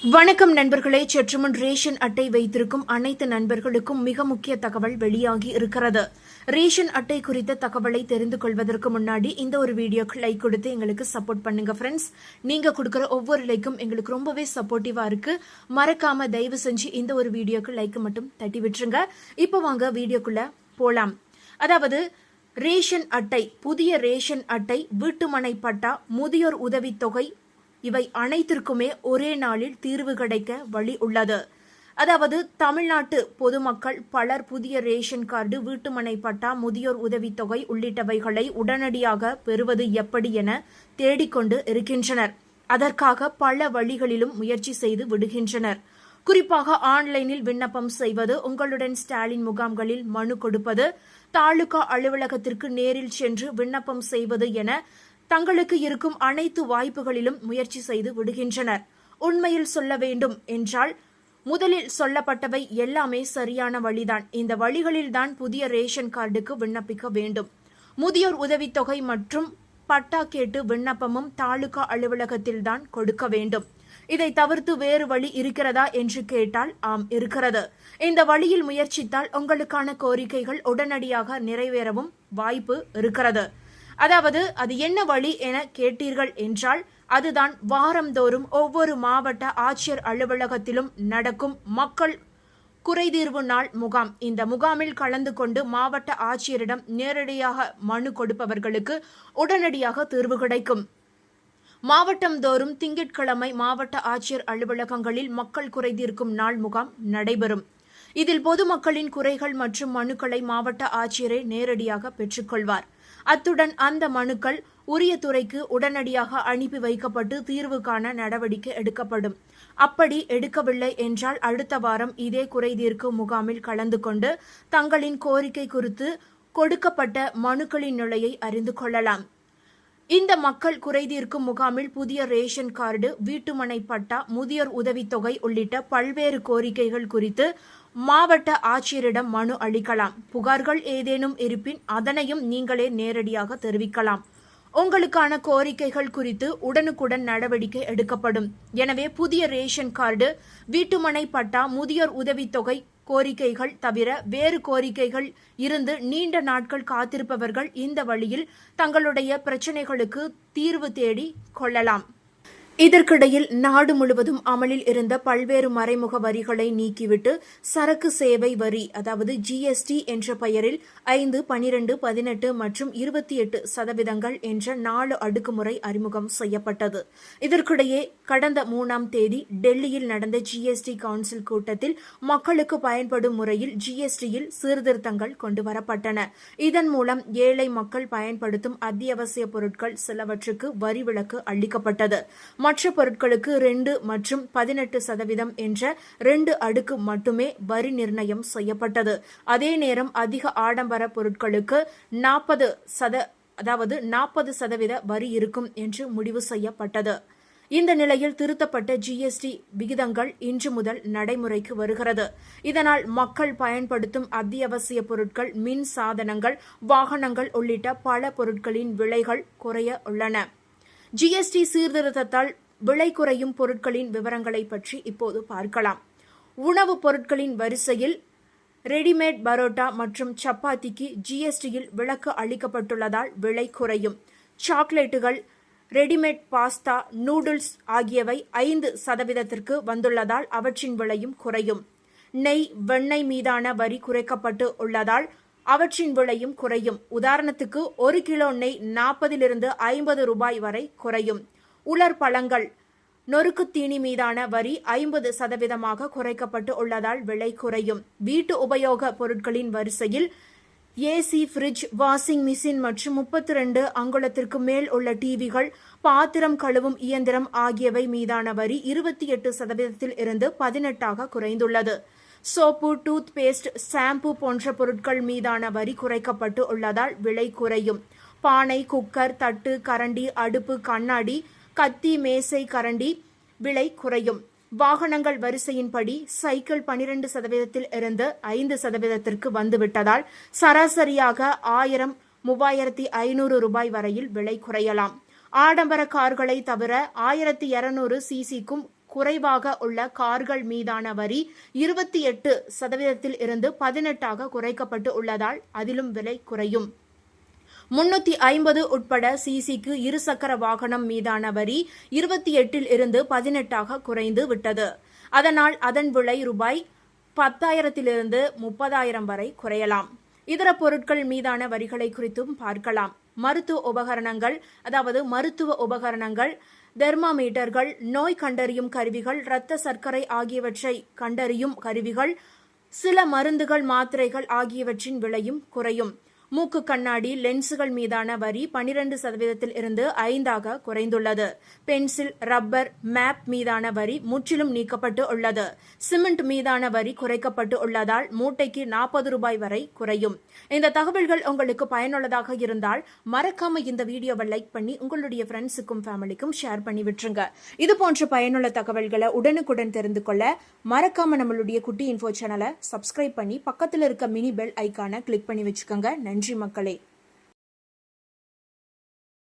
வணக்கம் நண்பர்களே. சற்றுமுன் ரேஷன் அட்டை வைத்திருக்கும் அனைத்து நண்பர்களுக்கும் மிக முக்கிய தகவல் வெளியாகி இருக்கிறது. ரேஷன் அட்டை குறித்த தகவலை தெரிந்து கொள்வதற்கு முன்னாடி இந்த ஒரு வீடியோக்கு லைக் கொடுத்து எங்களுக்கு சப்போர்ட் பண்ணுங்க ஃப்ரெண்ட்ஸ். நீங்க கொடுக்குற ஒவ்வொரு லைக்கும் எங்களுக்கு ரொம்பவே சப்போர்ட்டிவா இருக்கு. மறக்காம தயவு செஞ்சு இந்த ஒரு வீடியோக்கு லைக் மட்டும் தட்டி விட்டுருங்க. இப்போ வாங்க வீடியோக்குள்ள போலாம். அதாவது ரேஷன் அட்டை, புதிய ரேஷன் அட்டை, வீட்டுமனை பட்டா, முதியோர் உதவித்தொகை இவை அனைத்திற்குமே ஒரே நாளில் தீர்வு கிடைக்க வழி உள்ளது. அதாவது தமிழ்நாட்டு பொதுமக்கள் பலர் புதிய ரேஷன் கார்டு, வீட்டுமனை பட்டா, முதியோர் உதவித்தொகை உள்ளிட்டவைகளை உடனடியாக பெறுவது எப்படி என தேடிக்கொண்டு இருக்கின்றனர். அதற்காக பல வழிகளிலும் முயற்சி செய்து விடுகின்றனர். குறிப்பாக ஆன்லைனில் விண்ணப்பம் செய்வது, உங்களுடன் ஸ்டாலின் முகாம்களில் மனு கொடுப்பது, தாலுகா அலுவலகத்திற்கு நேரில் சென்று விண்ணப்பம் செய்வது என தங்களுக்கு இருக்கும் அனைத்து வாய்ப்புகளிலும் முயற்சி செய்து விடுகின்றனர். உண்மையில் சொல்ல வேண்டும் என்றால் முதலில் சொல்லப்பட்டவை எல்லாமே சரியான வழிதான். இந்த வழிகளில்தான் புதிய ரேஷன் கார்டுக்கு விண்ணப்பிக்க வேண்டும். முதியோர் உதவித்தொகை மற்றும் பட்டா கேட்டு விண்ணப்பமும் தாலுகா அலுவலகத்தில்தான் கொடுக்க வேண்டும். இதை தவிர்த்து வேறு வழி இருக்கிறதா என்று கேட்டால் ஆம், இருக்கிறது. இந்த வழியில் முயற்சித்தால் உங்களுக்கான கோரிக்கைகள் உடனடியாக நிறைவேறவும் வாய்ப்பு இருக்கிறது. அதாவது அது என்ன வழி என கேட்டீர்கள் என்றால் அதுதான் வாரந்தோறும் ஒவ்வொரு மாவட்ட ஆட்சியர் அலுவலகத்திலும் நடக்கும் மக்கள் குறைதீர்வு நாள் முகாம். இந்த முகாமில் கலந்து கொண்டு மாவட்ட ஆட்சியரிடம் நேரடியாக மனு கொடுப்பவர்களுக்கு உடனடியாக தீர்வு கிடைக்கும். மாவட்டந்தோறும் திங்கட்கிழமை மாவட்ட ஆட்சியர் அலுவலகங்களில் மக்கள் குறைதீர்க்கும் நாள் முகாம் நடைபெறும். இதில் பொதுமக்களின் குறைகள் மற்றும் மனுக்களை மாவட்ட ஆட்சியரை நேரடியாக பெற்றுக்கொள்வார். அத்துடன் அந்த மனுக்கள் உரிய துறைக்கு உடனடியாக அனுப்பி வைக்கப்பட்டு தீர்வு காண நடவடிக்கை எடுக்கப்படும். அப்படி எடுக்கவில்லை என்றால் அடுத்த வாரம் இதே குறைதீர்க்கும் முகாமில் கலந்து கொண்டு தங்களின் கோரிக்கை குறித்து கொடுக்கப்பட்ட மனுக்களின் நிலையை அறிந்து கொள்ளலாம். இந்த மக்கள் குறைதீர்க்கும் முகாமில் புதிய ரேஷன் கார்டு, வீட்டுமனை பட்டா, முதியோர் உதவித்தொகை உள்ளிட்ட பல்வேறு கோரிக்கைகள் குறித்து மாவட்ட ஆட்சியரிடம் மனு அளிக்கலாம். புகார்கள் ஏதேனும் இருப்பின் அதனையும் நீங்களே நேரடியாக தெரிவிக்கலாம். உங்களுக்கான கோரிக்கைகள் குறித்து உடனுக்குடன் நடவடிக்கை எடுக்கப்படும். எனவே புதிய ரேஷன் கார்டு, வீட்டுமனை பட்டா, முதியோர் உதவித்தொகை கோரிக்கைகள் தவிர வேறு கோரிக்கைகள் இருந்து நீண்ட நாட்கள் காத்திருப்பவர்கள் இந்த வழியில் தங்களுடைய பிரச்சனைகளுக்கு தீர்வு தேடி கொள்ளலாம். இதற்கிடையில் நாடு முழுவதும் அமலில் இருந்த பல்வேறு மறைமுக வரிகளை நீக்கிவிட்டு சரக்கு சேவை வரி, அதாவது GST என்ற பெயரில் 5, 12, 18 மற்றும் 28% என்ற 4 அடுக்குமுறை அறிமுகம் செய்யப்பட்டது. இதற்கிடையே கடந்த 3ஆம் தேதி டெல்லியில் நடந்த GST கவுன்சில் கூட்டத்தில் மக்களுக்கு பயன்படும் முறையில் GSTயில் சீர்திருத்தங்கள் கொண்டுவரப்பட்டன. இதன் மூலம் ஏழை மக்கள் பயன்படுத்தும் அத்தியாவசிய பொருட்கள் சிலவற்றுக்கு வரி விலக்கு அளிக்கப்பட்டது. மற்ற பொருட்களுக்கு 2 மற்றும் 18% என்ற 2 அடுக்கு மட்டுமே வரி நிர்ணயம் செய்யப்பட்டது. அதே நேரம் அதிக ஆடம்பர பொருட்களுக்கு 40% வரி இருக்கும் என்று முடிவு செய்யப்பட்டது. இந்த நிலையில் திருத்தப்பட்ட GST விகிதங்கள் இன்று முதல் நடைமுறைக்கு வருகிறது. இதனால் மக்கள் பயன்படுத்தும் அத்தியாவசிய பொருட்கள், மின் சாதனங்கள், வாகனங்கள் உள்ளிட்ட பல பொருட்களின் விலைகள் குறைய உள்ளன. GST சீர்திருத்தத்தால் விலை குறையும் பொருட்களின் விவரங்களை பற்றி இப்போது பார்க்கலாம். உணவுப் பொருட்களின் வரிசையில் ரெடிமேட் பரோட்டா மற்றும் சப்பாத்திக்கு GSTயில் விலக்கு அளிக்கப்பட்டுள்ளதால் விலை குறையும். சாக்லேட்டுகள், ரெடிமேட் பாஸ்தா, நூடுல்ஸ் ஆகியவை 5% வந்துள்ளதால் அவற்றின் விலையும் குறையும். நெய், வெண்ணெய் மீதான வரி குறைக்கப்பட்டு உள்ளதால் அவற்றின் விலையும் குறையும். உதாரணத்துக்கு 1 கிலோ நெய் 40 to 50 ரூபாய் வரை குறையும். உலர் பழங்கள், நொறுக்கு தீனி மீதான வரி 50% குறைக்கப்பட்டு உள்ளதால் விலை குறையும். வீட்டு உபயோக பொருட்களின் வரிசையில் AC, ஃப்ரிட்ஜ், வாஷிங் மிஷின் மற்றும் 32 அங்குலத்திற்கு மேல் உள்ள டிவிகள், பாத்திரம் கழுவும் இயந்திரம் ஆகியவை மீதான வரி 28% இருந்து 18 குறைந்துள்ளது. சோப்பு, டூத் பேஸ்ட், ஷாம்பு போன்ற பொருட்கள் மீதான வரி குறைக்கப்பட்டு உள்ளதால் விலை குறையும். பானை, குக்கர், தட்டு, கரண்டி, அடுப்பு, கண்ணாடி, கத்தி, மேசை, கரண்டி விலை குறையும். வாகனங்கள் வரிசையின்படி சைக்கிள் 12% இருந்து 5% வந்துவிட்டதால் சராசரியாக 1000, 3500 ரூபாய் வரையில் விலை குறையலாம். ஆடம்பர கார்களை தவிர 1200 சிசிக்கும் குறைவாக உள்ள கார்கள் மீதான வரி 28% இருந்து 18% குறைக்கப்பட்டு உள்ளதால் அதிலும் விலை குறையும். 350 உட்பட சிசிக்கு இருசக்கர வாகனம் மீதான வரி 28 இருந்து 18% குறைந்து விட்டது. அதனால் அதன் விலை ரூபாய் 10,000 30,000 வரை குறையலாம். இதர பொருட்கள் மீதான வரிகளை குறித்தும் பார்க்கலாம். மருத்துவ உபகரணங்கள், தெர்மாமீட்டர்கள், நோய் கண்டறியும் கருவிகள், இரத்த சர்க்கரை ஆகியவற்றை கண்டறியும் கருவிகள், சில மருந்துகள், மாத்திரைகள் ஆகியவற்றின் விலையும் குறையும். மூக்கு கண்ணாடி, லென்சுகள் மீதான வரி 12% இருந்து 5% குறைந்துள்ளது. பென்சில், ரப்பர், மேப் மீதான வரி முற்றிலும் நீக்கப்பட்டு உள்ளது. சிமெண்ட் மீதான வரி குறைக்கப்பட்டு உள்ளதால் மூட்டைக்கு 40 ரூபாய் வரை குறையும். இந்த தகவல்கள் உங்களுக்கு பயனுள்ளதாக இருந்தால் மறக்காம இந்த வீடியோவை லைக் பண்ணி உங்களுடைய ஃப்ரெண்ட்ஸுக்கும் ஃபேமிலிக்கும் ஷேர் பண்ணி விட்டுருங்க. இது போன்ற பயனுள்ள தகவல்களை உடனுக்குடன் தெரிந்து கொள்ள மறக்காம நம்மளுடைய குட்டி இன்ஃபோ சேனலை சப்ஸ்கிரைப் பண்ணி பக்கத்தில் இருக்க மினி பெல் ஐக்கானை கிளிக் பண்ணி வச்சுக்கோங்க. நன்றி மக்களே.